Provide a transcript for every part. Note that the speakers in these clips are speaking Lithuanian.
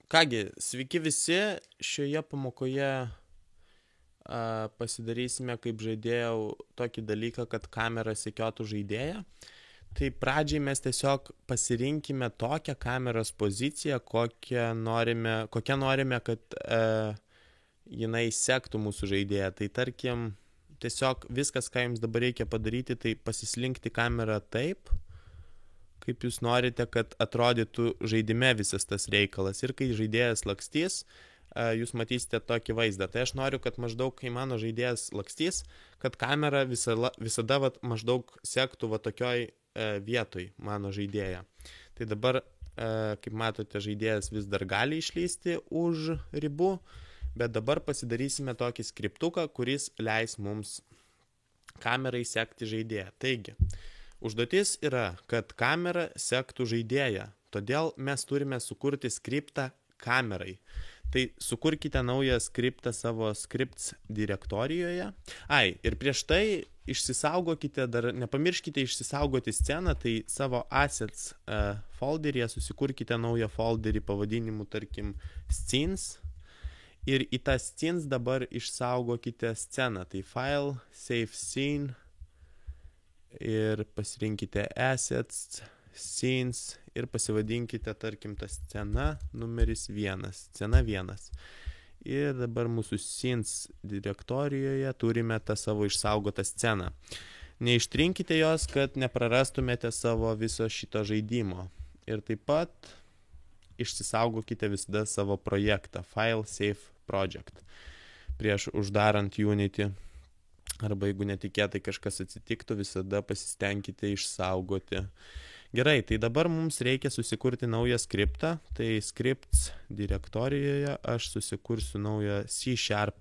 Kągi, sveiki visi, šioje pamokoje pasidarysime, kaip žaidėjau, tokį dalyką, kad kamera sekiotų žaidėją. Tai pradžiai mes tiesiog pasirinkime tokią kameros poziciją, kokią norime, kad jinai sektų mūsų žaidėją. Tai tarkim, tiesiog viskas, ką jums dabar reikia padaryti, tai pasislinkti kamerą taip, kaip jūs norite, kad atrodytų žaidime visas tas reikalas. Ir kai žaidėjas lakstys, jūs matysite tokį vaizdą. Tai aš noriu, kad maždaug, kai mano žaidėjas lakstys, kad kamera visada maždaug sektų tokioj vietoj mano žaidėją. Tai dabar, kaip matote, žaidėjas vis dar gali išlysti už ribų, bet dabar pasidarysime tokį skriptuką, kuris leis mums kamerai sekti žaidėją. Taigi, užduotis yra, kad kamera sektų žaidėją, todėl mes turime sukurti skriptą kamerai. Tai sukurkite naują skriptą savo scripts direktorijoje. Ir prieš tai išsisaugokite, dar nepamirškite išsisaugoti sceną, tai savo assets folderyje susikurkite naują folderį pavadinimu, tarkim, scenes. Ir į tą scenes dabar išsaugokite sceną, tai file, save scene. Ir pasirinkite assets, scenes ir pasivadinkite, tarkim, tą sceną numeris 1, scena 1. Ir dabar mūsų scenes direktorijoje turime tą savo išsaugotą sceną. Neištrinkite jos, kad neprarastumėte savo viso šito žaidimo. Ir taip pat išsisaugokite visada savo projektą, file, save project, prieš uždarant Unity. Arba jeigu netikėtai kažkas atsitiktų, visada pasistengkite išsaugoti. Gerai, tai dabar mums reikia susikurti naują skriptą. Tai scripts direktorijoje aš susikursiu naują C#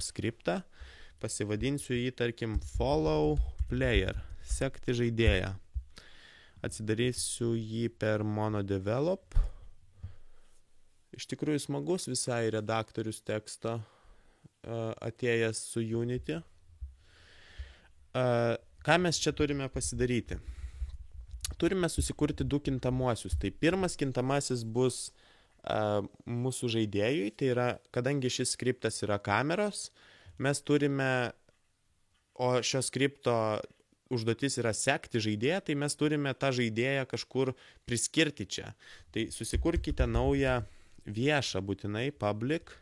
skriptą. Pasivadinsiu jį, tarkim, follow player, sekti žaidėją. Atsidarysiu jį per monodevelop. Iš tikrųjų smagus visai redaktorius teksto atėjęs su Unity. Ką mes čia turime pasidaryti? Turime susikurti du kintamuosius. Tai pirmas kintamasis bus mūsų žaidėjui, tai yra, kadangi šis skriptas yra kameros, mes turime, o šio skripto užduotis yra sekti žaidėją, tai mes turime tą žaidėją kažkur priskirti čia. Tai susikurkite naują viešą būtinai public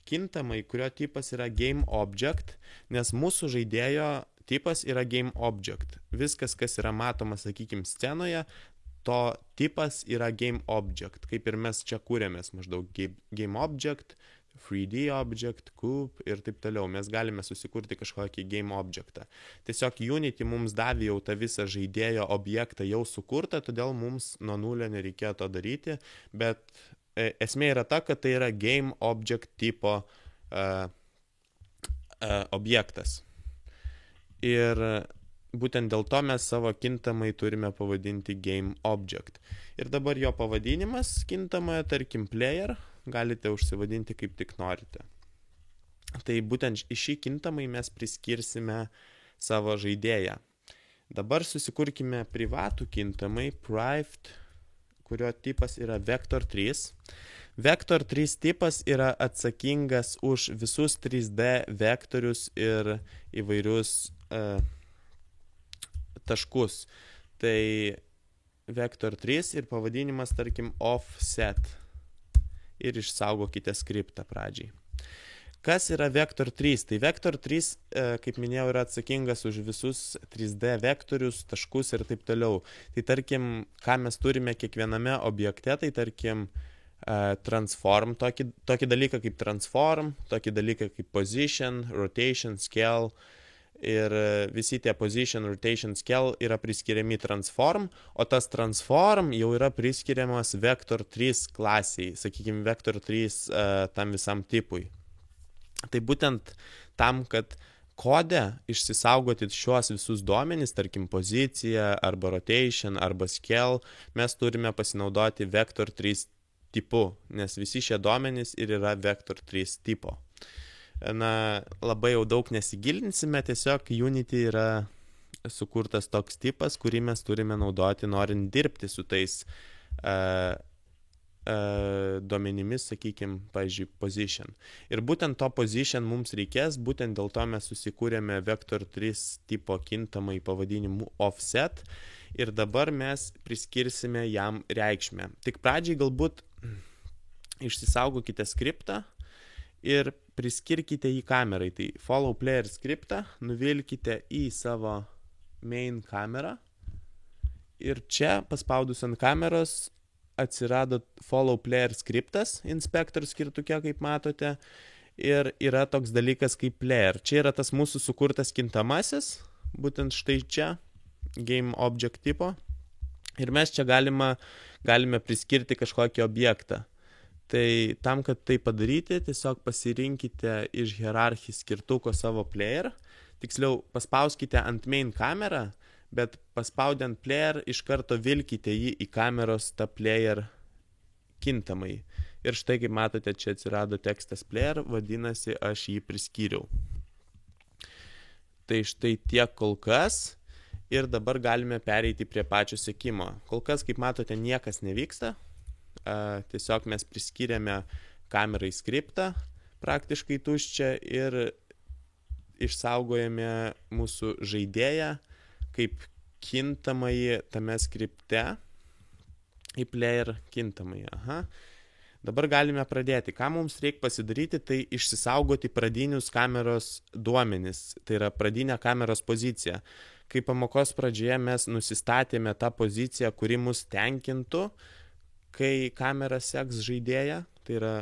kintamai, kurio tipas yra game object, nes mūsų žaidėjo tipas yra game object. Viskas, kas yra matoma, sakykime, scenoje, to tipas yra game object. Kaip ir mes čia kūrėmės maždaug game object, 3D object, cube ir taip toliau. Mes galime susikurti kažkokį game objectą. Tiesiog Unity mums davė jau tą visą žaidėjo objektą jau sukurtą, todėl mums nuo nulio nereikėjo to daryti, bet esmė yra ta, kad tai yra game object tipo objektas. Ir būtent dėl to mes savo kintamai turime pavadinti game object. Ir dabar jo pavadinimas kintamoje, tarkim, player, galite užsivadinti kaip tik norite. Tai būtent į šį kintamai mes priskirsime savo žaidėją. Dabar susikurkime privatų kintamai, private, kurio tipas yra vector3. Vector3 tipas yra atsakingas už visus 3D vektorius ir įvairius taškus. Tai vector3 ir pavadinimas, tarkim, offset. Ir išsaugokite skriptą pradžiai. Kas yra vector3? Tai vector3, kaip minėjau, yra atsakingas už visus 3D vektorius, taškus ir taip toliau. Tai tarkim, ką mes turime kiekviename objekte, tai tarkim, transform, tokį dalyką kaip transform, tokį dalyką kaip position, rotation, scale. Ir visi tie position, rotation, scale yra priskiriami transform, o tas transform jau yra priskiriamas vector3 klasiai, sakykime, vector3 tam visam tipui. Tai būtent tam, kad kode išsisaugoti šiuos visus duomenis, tarkim, poziciją, arba rotation, arba scale, mes turime pasinaudoti vector3 tipu, nes visi šie duomenys ir yra vector3 tipo. Na, labai jau daug nesigilinsime, tiesiog Unity yra sukurtas toks tipas, kurį mes turime naudoti, norint dirbti su tais duomenimis, sakykime, pavyzdžiui, position. Ir būtent to position mums reikės, būtent dėl to mes susikūrėme Vector3 tipo kintamai pavadinimu offset ir dabar mes priskirsime jam reikšmę. Tik pradžiai galbūt išsisaugokite skriptą ir priskirkite jį kamerai. Tai follow player skriptą nuvilkite į savo main kamerą ir čia paspaudus ant kameros atsirado follow player skriptas inspector skirtuke, kaip matote, ir yra toks dalykas kaip player. Čia yra tas mūsų sukurtas kintamasis, būtent štai čia, game object tipo, ir mes čia galime priskirti kažkokį objektą. Tai tam, kad tai padaryti, tiesiog pasirinkite iš hierarchijos skirtuko savo player, tiksliau paspauskite ant main kamerą, bet paspaudant player iš karto vilkite jį į kameros tą player kintamai. Ir štai, kaip matote, čia atsirado tekstas player, vadinasi, aš jį priskyriau. Tai štai tiek kol kas ir dabar galime pereiti prie pačio sekimo. Kol kas, kaip matote, niekas nevyksta. Tiesiog mes priskyrėme kamerai skriptą, praktiškai tuščią, ir išsaugojame mūsų žaidėją kaip kintamąjį tame skripte į player kintamąjį. Dabar galime pradėti. Ką mums reikia pasidaryti, tai išsisaugoti pradinius kameros duomenis, tai yra pradinę kameros poziciją. Kai pamokos pradžioje mes nusistatėme tą poziciją, kuri mus tenkintų, kai kamera seks žaidėją, tai yra,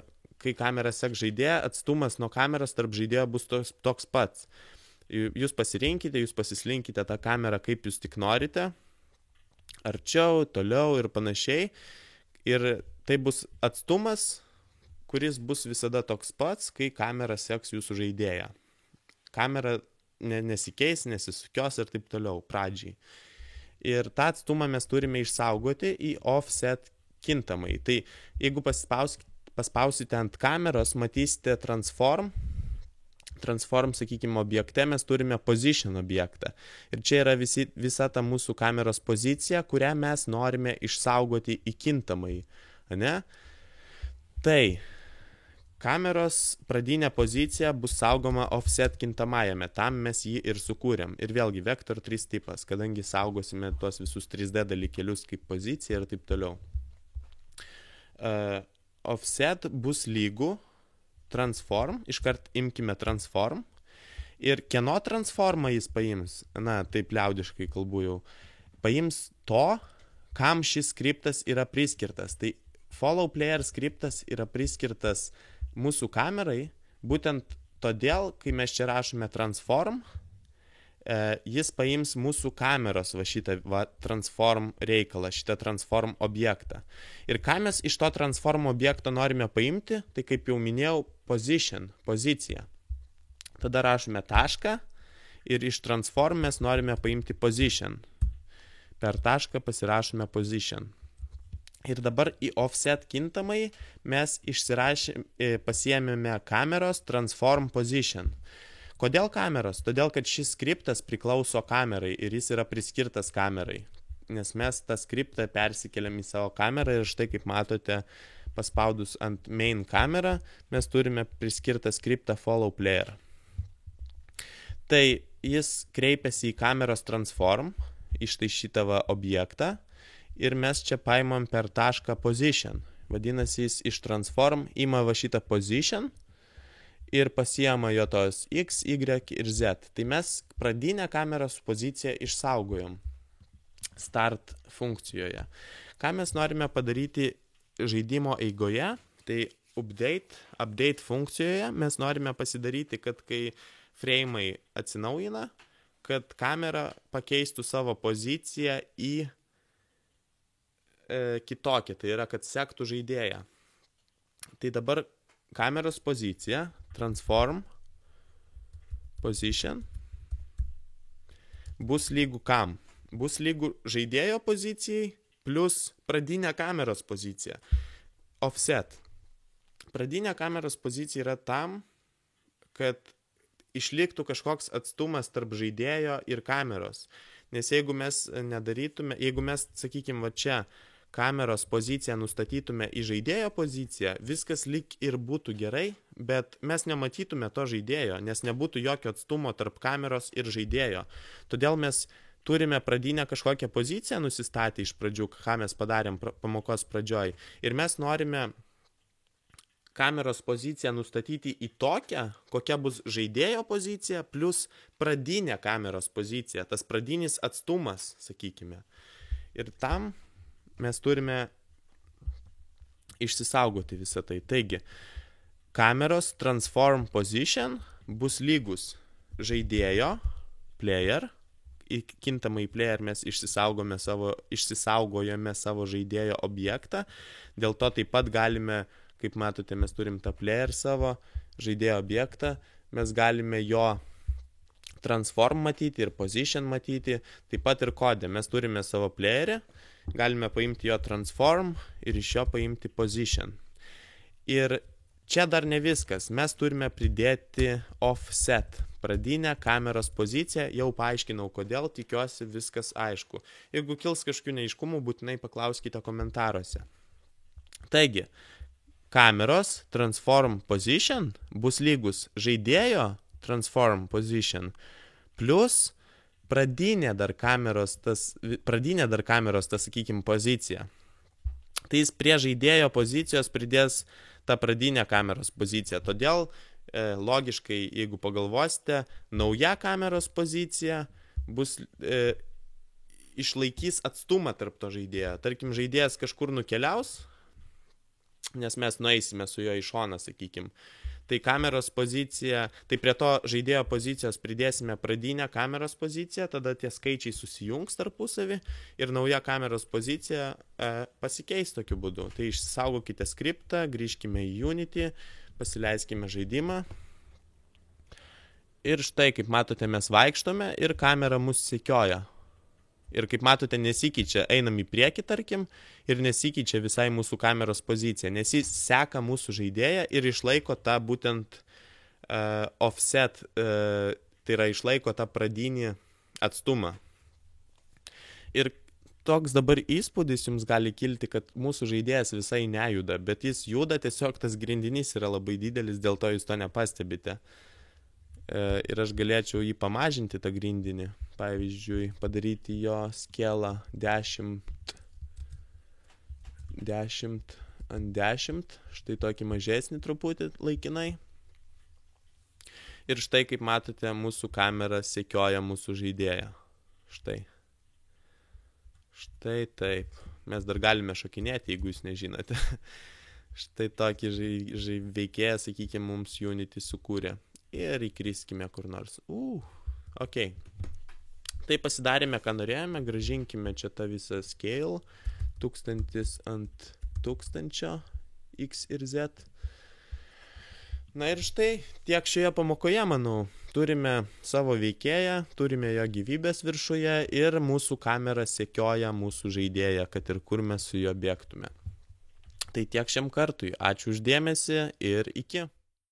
kai kamera seks žaidėją, atstumas nuo kameros tarp žaidėjo bus toks pats. Jūs pasirinkite, jūs pasislinkite tą kamerą, kaip jūs tik norite, arčiau, toliau ir panašiai. Ir tai bus atstumas, kuris bus visada toks pats, kai kamera seks jūsų žaidėją. Kamera nesikeis, nesisukios ir taip toliau, pradžiai. Ir tą atstumą mes turime išsaugoti į offset kintamai. Tai jeigu paspausite ant kameros, matysite transform, sakykime, objekte mes turime position objektą. Ir čia yra visa ta mūsų kameros pozicija, kurią mes norime išsaugoti į kintamai. Tai kameros pradinė pozicija bus saugoma offset kintamajame, tam mes jį ir sukūrėm. Ir vėlgi Vector3 tipas, kadangi saugosime tuos visus 3D dalykėlius kaip pozicija ir taip toliau. Offset bus lygu transform, iškart imkime transform, ir kieno transformą jis paims, taip liaudiškai kalbu jau, paims to, kam šis skriptas yra priskirtas. Tai follow player skriptas yra priskirtas mūsų kamerai, būtent todėl, kai mes čia rašome transform, jis paims mūsų kameros šitą transform reikalą, šitą transform objektą. Ir ką mes iš to transform objekto norime paimti, tai kaip jau minėjau, position, pozicija. Tada rašome tašką ir iš transform mes norime paimti position. Per tašką pasirašome position. Ir dabar į offset kintamai mes pasiėmėme kameros transform position. Kodėl kameros? Todėl, kad šis skriptas priklauso kamerai ir jis yra priskirtas kamerai. Nes mes tą skriptą persikeliam į savo kamerą ir štai, kaip matote, paspaudus ant main kamerą, mes turime priskirtą skriptą follow player. Tai jis kreipiasi į kameros transform, iš tai šitą objektą, ir mes čia paimam per tašką position. Vadinasi, jis iš transform ima šitą position, ir pasiema jo tos X, Y ir Z. Tai mes pradinę kameros poziciją išsaugojom start funkcijoje. Ką mes norime padaryti žaidimo eigoje, tai update funkcijoje mes norime pasidaryti, kad kai frame'ai atsinaujina, kad kamera pakeistų savo poziciją į kitokią, tai yra, kad sektų žaidėją. Tai dabar kameros pozicija, transform, position, bus lygu kam? Bus lygu žaidėjo pozicijai plus pradinė kameros pozicija. Offset. Pradinė kameros pozicija yra tam, kad išliktų kažkoks atstumas tarp žaidėjo ir kameros. Nes jeigu mes nedarytume, jeigu mes, sakykime, va čia kameros poziciją nustatytume į žaidėjo poziciją, viskas lyg ir būtų gerai, bet mes nematytume to žaidėjo, nes nebūtų jokio atstumo tarp kameros ir žaidėjo. Todėl mes turime pradinę kažkokią poziciją nusistatę iš pradžių, ką mes padarėm pamokos pradžioj. Ir mes norime kameros poziciją nustatyti į tokią, kokia bus žaidėjo pozicija, plus pradinė kameros pozicija, tas pradinis atstumas, sakykime. Ir tam mes turime išsisaugoti visą tai. Taigi, kameros transform position bus lygus žaidėjo, player, į kintamą į player mes išsisaugojome savo žaidėjo objektą, dėl to taip pat galime, kaip matote, mes turim tą player savo žaidėjo objektą, mes galime jo transform matyti ir position matyti, taip pat ir kode. Mes turime savo playerį, galime paimti jo transform ir iš jo paimti position. Ir čia dar ne viskas, mes turime pridėti offset, pradinę kameros poziciją, jau paaiškinau kodėl, tikiuosi viskas aišku. Jeigu kils kažkokių neaiškumų, būtinai paklauskite komentaruose. Taigi, kameros transform position bus lygus žaidėjo transform position plus pradinė dar kameros, sakykime, pozicija. Tai jis prie žaidėjo pozicijos pridės tą pradinę kameros poziciją. Todėl logiškai, jeigu pagalvosite, nauja kameros pozicija bus išlaikys atstumą tarp to žaidėjo. Tarkim, žaidėjas kažkur nukeliaus, nes mes nueisime su juo į šoną, sakykime. Tai kameros pozicija, tai prie to žaidėjo pozicijos pridėsime pradinę kameros poziciją, tada tie skaičiai susijungs tarpusavį ir nauja kameros pozicija pasikeis tokiu būdu. Tai išsaugokite skriptą, grįžkime į Unity, pasileiskime žaidimą. Ir štai, kaip matote, mes vaikštome ir kamera mus sekioja. Ir kaip matote, nesikeičia, einam į priekį, tarkim, ir nesikeičia visai mūsų kameros pozicija, nes jis seka mūsų žaidėją ir išlaiko tą būtent offset, tai yra išlaiko tą pradinį atstumą. Ir toks dabar įspūdis jums gali kilti, kad mūsų žaidėjas visai nejuda, bet jis juda, tiesiog tas grindinys yra labai didelis, dėl to jūs to nepastebite. Ir aš galėčiau jį pamažinti, tą grindinį. Pavyzdžiui, padaryti jo skelą 10 ant 10, štai tokį mažesnį truputį laikinai. Ir štai, kaip matote, mūsų kamera sekioja mūsų žaidėją. Štai. Štai taip. Mes dar galime šokinėti, jeigu jūs nežinote. Štai tokį veikėją, sakykime, mums Unity sukūrė. Ir įkriskime kur nors. Ok. Tai pasidarėme, ką norėjome, gražinkime čia tą visą scale, 1000 ant 1000, X ir Z. Na ir štai tiek šioje pamokoje, manau. Turime savo veikėją, turime jo gyvybės viršuje ir mūsų kamera sekioja mūsų žaidėją, kad ir kur mes su juo bėgtume. Tai tiek šiam kartui. Ačiū už dėmesį ir iki.